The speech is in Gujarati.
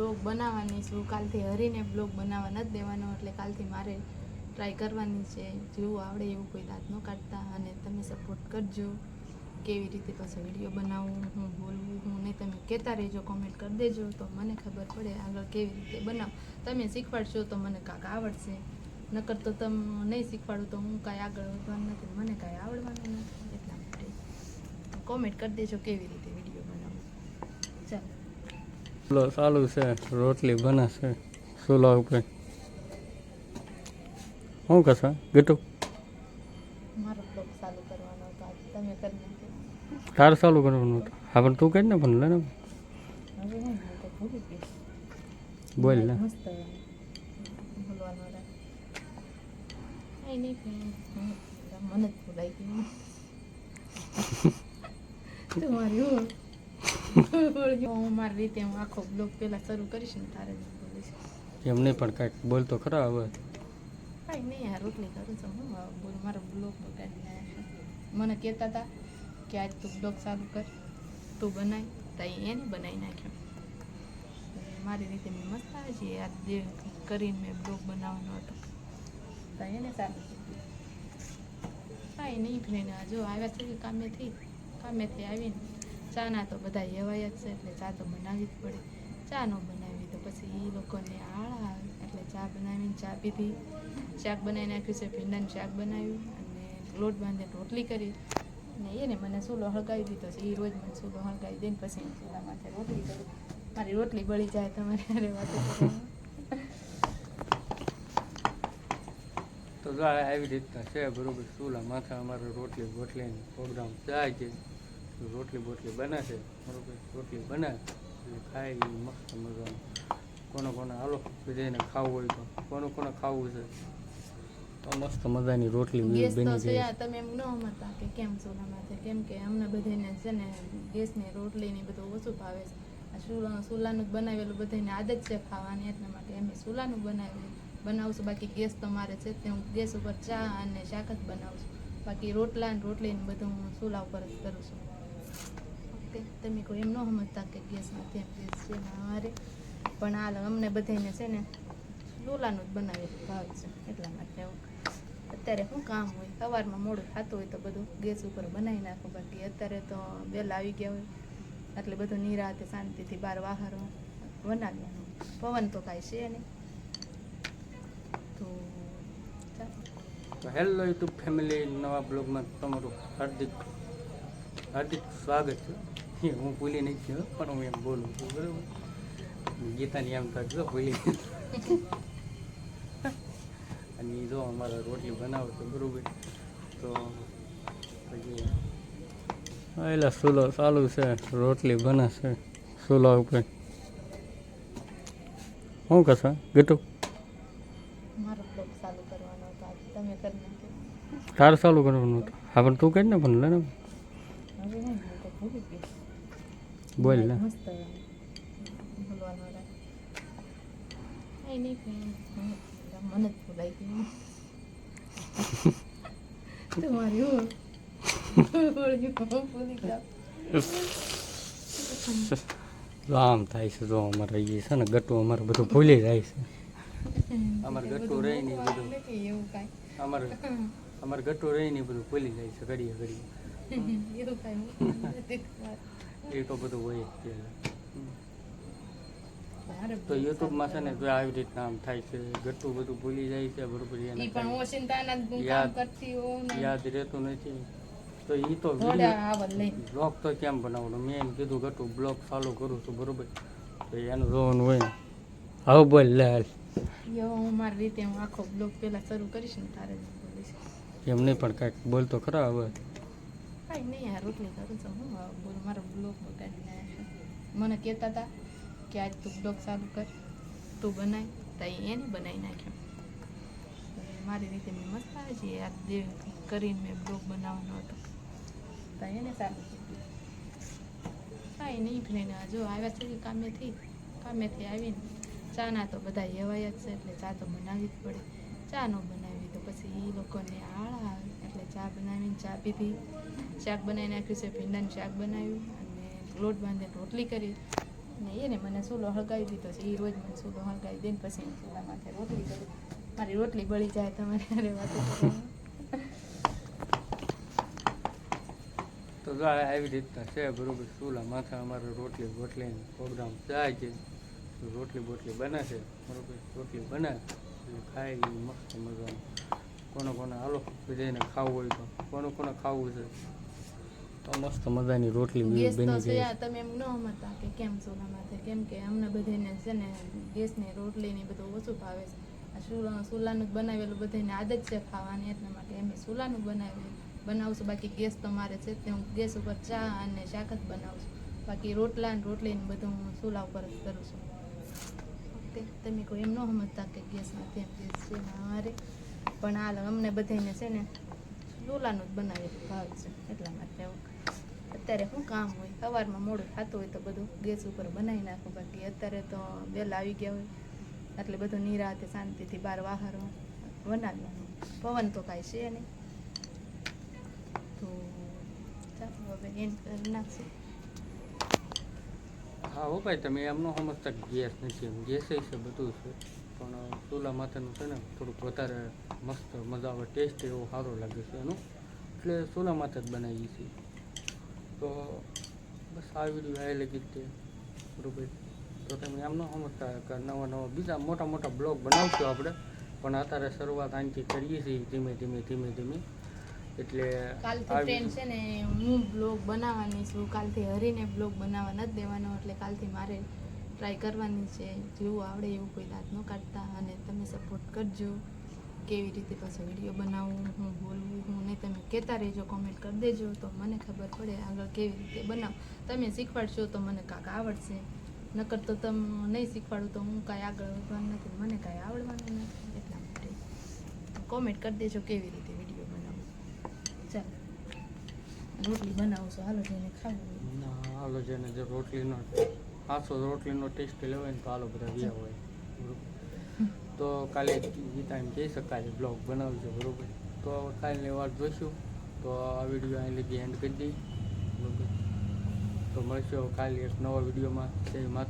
બ્લોગ બનાવવાની છું. કાલથી હરીને બ્લોગ બનાવવા નથી દેવાનો, એટલે કાલથી મારે ટ્રાય કરવાની છે. જેવું આવડે એવું કોઈ દાંત ન કાઢતા, અને તમે સપોર્ટ કરજો. કેવી રીતે પાછો વિડીયો બનાવવું, હું બોલવું, હું નહીં, તમે કહેતા રહેજો, કોમેન્ટ કરી દેજો, તો મને ખબર પડે આગળ કેવી રીતે બનાવ. તમે શીખવાડશો તો મને કાંક આવડશે, નકર તો તમે નહીં શીખવાડું તો હું કાંઈ આગળ વધવાનું નથી, મને કાંઈ આવડવાનું નથી. એટલા માટે કોમેન્ટ કરી દેજો કેવી રીતે વિડીયો બનાવવું. ચાલો ચાલુ છે, રોટલી બનાશે ચૂલા ઉપર. શું કહેશો ગીટુ? મારો બ્લોગ ચાલુ કરવાનો હતો આજે, તમે કરી નાખ્યો. તારે ચાલુ કરવાનું હતું? હા પણ તું કરી ને પણ લે ને. હવે હું તો ભૂલી ગઈ. બોલ ને. મસ્ત બોલવાનું રહે. કઈ નહીં, મને જ ભૂલાઈ ગયું. તમારી હું મારી રીતે હું આખો બ્લોગ પહેલા શરૂ કરીશ ને તારે જ બોલીશ. એમ નહીં પણ કાંઈક બોલ તો ખરા હવે. કાંઈ નહીં, આ રોટલી કરું છું હું બોલ, મારો બ્લોગ બગાડી નાખ્યો. મને કહેતા હતા કે આજ તું બ્લોગ ચાલુ કર, તું બનાવી, તો એને બનાવી નાખ્યો. મારી રીતે મેં મસ્ત આજે યાદ જે કરીને મેં બ્લોગ બનાવવાનો હતો, તો એને ચાલુ કરી. કાંઈ નહીં ફ્રેન્ડ, જો આવ્યા છે કે કામેથી આવીને ચાના તો બધા એવાય જ છે, એટલે ચા તો બનાવવી જ પડે. ચા ન બનાવી તો પછી એ લોકોને આળા આવે, એટલે ચા બનાવીને ચા પીધી. શાક બનાવી નાખ્યું છે, ભીંડાનું શાક બનાવ્યું, અને લોટ બાંધીને રોટલી કરી, અને એને મને ચૂલો હળગાવી દીધો છે. એ રોજ મને ચૂલો હળગાવી દઈને પછી ચૂલા માથે રોટલી કરી. મારી રોટલી બળી જાય તમારે અરે વાતો કરવાની. તો આવી રીતના છે બરોબર. ચૂલા માથે અમારે રોટલી બોટલીનો પ્રોગ્રામ જાય છે. રોટલી બોટલી બને છે બરોબર. રોટલી બને એટલે ખાઈ મસ્ત મજાનું. કોને હાલો બધાને ખાવું હોય તો કોને ખાવું છે તો મસ્ત મજાની રોટલી ગેસ તો બની છે, જાય. તમે એમ ન સમજતા કે કેમ ચૂલા માથે, કેમ કે અમને બધાને છે ને ગેસની રોટલીની બધું ઓછું ભાવે છે. આ ચૂલાનું જ બનાવેલું બધાને આદત છે ખાવાની, એટલા માટે અમે ચૂલાનું બનાવું છું. બાકી ગેસ તો મારે છે તે હું ગેસ ઉપર ચા અને શાક જ બનાવું છું. બાકી રોટલા ને રોટલીને બધું હું ચૂલા ઉપર જ કરું છું. ઓકે, તમે કોઈ એમ ન સમજતા કે ગેસ નથી, એમ ગેસ છે મારે પણ હાલ અમને બધાને છે ને ચૂલાનું જ બનાવેલું ભાવે છે. એટલા માટે હું અત્યારે શું કામ હોય, સવારમાં મોડું થતું હોય તો બધું ગેસ ઉપર બનાવી નાખું. બાકી અત્યારે તો વહેલા આવી ગયા હોય એટલે બધું નિરાતે શાંતિથી બહાર વાહારો બનાવવાનું. પવન તો કાંઈ છે નહીં. તો હેલો યુટ્યુબ ફેમિલી, નવા બ્લોગમાં તમારું હાર્દિક સ્વાગત છે. હું ભૂલી નહીં ગયો પણ હું એમ બોલું છું બરાબર. ગીતાની એમ થશે ભૂલી. અને જો અમારે રોટલી બનાવો તો બરાબર, તો પછી એટલે ચૂલો ચાલુ છે, રોટલી બને છે ચૂલા ઉપર. શું કહેશો ગીટુ? મારો બ્લોગ ચાલુ કરવાનો હતો આજે, તમે કરી નાખ્યો. તારે ચાલુ કરવાનું હતું? હા પણ તું કરી ને પણ લે ને. હવે હું તો ભૂલી ગઈ. બોલ ને. મસ્ત બોલવાનું રહે. કઈ નહીં, મને જ ભૂલાઈ ગયું. તમારી ભૂલી જાઓ. આમ થાય છે જો અમારે એ છે ને ગટું અમારે બધું ભૂલી જાય છે. અમારે ગટું રહી નહીં બધું, એવું કાંઈ અમારે ગટું રહી નહીં બધું ભૂલી જાય છે ઘડીએ એવું કાંઈ એ તો બધું હોય જ છે. મારે તો યુટ્યુબમાં છે ને જો આવી રીતના આમ થાય છે, ગટું બધું ભૂલી જાય છે બરોબર. એને ઈ પણ ઓશિંતાના કામ કરતી હોઉં ને યાદ રહેતું નથી. તો એ તો થોડા આવડ લઈ બ્લોગ તો કેમ બનાવવાનું, મેં એમ કીધું ગટું બ્લોગ ચાલુ કરું છું બરોબર, તો એનું જોવાનું હોય ને. હવે બોલ લે હાલ. હું મારી રીતે હું આખો બ્લોગ પહેલા શરૂ કરીશ ને તારે જ બોલીશ. એમ નહીં પણ કાંઈક બોલ તો ખરા હવે. કાંઈ નહીં, આ રોટલી કરું છું હું બોલ, મારો બ્લોગ બગાડી નાખ્યો. મને કહેતા હતા કે આજ તું બ્લોગ ચાલુ કર, તું બનાવી, તો એને બનાવી નાખ્યો. મારી રીતે મેં મસ્ત આજે યાદ જે કરીને મેં બ્લોગ બનાવવાનો હતો, તો એને ચાલુ કરી. કાંઈ નહીં ફ્રેન્ડ, જો આવ્યા છે કે કામેથી આવીને ચાના તો બધા એવાય જ છે, એટલે ચા તો બનાવવી જ પડે. ચા ન બનાવી તો પછી એ લોકોને આળા આવે, એટલે ચા બનાવીને ચા પીધી. શાક બનાવી નાખ્યું છે, ભીંડાનું શાક બનાવ્યું, અને લોટ બાંધીને રોટલી કરી, ને એને મને ચૂલો હળગાવી દીધો છે. એ રોજ મને ચૂલો હળગાવી દે ને પછી હું ચૂલા માથે રોટલી કરું. મારી રોટલી બળી જાય તમારે અરે વાતો કરવાનું. તો જો આવી રીતના છે બરોબર. ચૂલા માથે અમારે રોટલી બોટલીનો પ્રોગ્રામ જાય છે. તો રોટલી બોટલી બને છે બરોબર. રોટલી બને એટલે ખાઈ લઈએ મસ્ત મજાનું. કોને હાલો બધાને ખાવું હોય તો કોને ખાવું છે તો મસ્ત મજાની રોટલી ગેસ તો બની છે ગઈ આ તમે એમ ન સમજતા કે કેમ ચૂલા માથે, કેમ કે અમને બધાને છે ને ગેસની રોટલી ને બધું ઓછું ભાવે છે. આ ચૂલાનું જ બનાવેલું બધાને આદત છે ખાવાની, એટલા માટે અમે ચૂલાનું બનાવું છું. બાકી ગેસ તો મારે છે તે હું ગેસ ઉપર ચા અને શાક જ બનાવું છું. બાકી રોટલા ને રોટલી ને બધું હું ચૂલા ઉપર જ કરું છું. ઓકે, તમે કોઈ એમ ન સમજતા કે ગેસ નથી, એમ ગેસ છે અમારે પણ હાલ અમને બધાને છે ને ચૂલાનું જ બનાવેલું ભાવે છે. એટલા માટે અત્યારે શું કામ હોય, સવારમાં મોડું થતું હોય તો બધું ગેસ ઉપર બનાવી નાખું. બાકી અત્યારે તો વહેલા આવી ગયા હોય એટલે બધું નિરાતે શાંતિથી બહાર વાહારો બનાવવાનું. પવન તો કાંઈ છે નહીં તો ચાલો હવે એન્ડ કરી નાખશું. હા હો ભાઈ, તમે એમ ન સમજતા કે ગેસ નથી, એમ ગેસ છે બધું છે પણ ચૂલા માથેનું છે ને થોડુંક વધારે મસ્ત મજા આવે, ટેસ્ટ એવો સારો લાગે છે એનું, એટલે ચૂલા માથે જ બનાવીએ છીએ. તો બસ આ વિડીયો આ લગી જ તે બરોબર. તો તમે એમ ન સમજતા કે નવા બીજા મોટા બ્લોગ બનાવશું આપણે, પણ અત્યારે શરૂઆત આનાથી કરીએ છીએ ધીમે. એટલે કાલથી ફ્રેન્ડ છે ને હું બ્લોગ બનાવવાની છું. કાલથી હરીને બ્લોગ બનાવવા નથી દેવાનો, એટલે કાલથી મારે ટ્રાય કરવાની છે. જેવું આવડે એવું કોઈ દાંત ન કાઢતા, અને તમે સપોર્ટ કરજો. કેવી રીતે પાછો વિડીયો બનાવવું, હું બોલવું, હું નહીં તમે કહેતા રહેજો, કોમેન્ટ કરી દેજો તો મને ખબર પડે આગળ કેવી રીતે બનાવ. તમે શીખવાડશો તો મને કાંઈક આવડશે, નકર તો તમે નહીં શીખવાડો તો હું કાંઈ આગળ વધવાનું નથી, મને કાંઈ આવડવાનું નથી. એટલા માટે કોમેન્ટ કરી દેજો કેવી રીતે વિડીયો બનાવવું. ચાલો રોટલી બનાવું છું, હાલો જઈને ખાવું હોય. ના હાલો જેને જે રોટલીનો રોટલીનો ટેસ્ટ લેવાય ને તો હાલો બધા વ્યા હોય બરોબર. તો કાલે ગીતા એમ કહી શકાય બ્લોગ બનાવજો બરોબર. તો કાલની વાત જોઈશું. તો આ વિડીયો અહીં લગી એન્ડ કરી દઈ બરોબર. તો મળશું કાલે એક નવા વિડીયોમાં. જય માતા.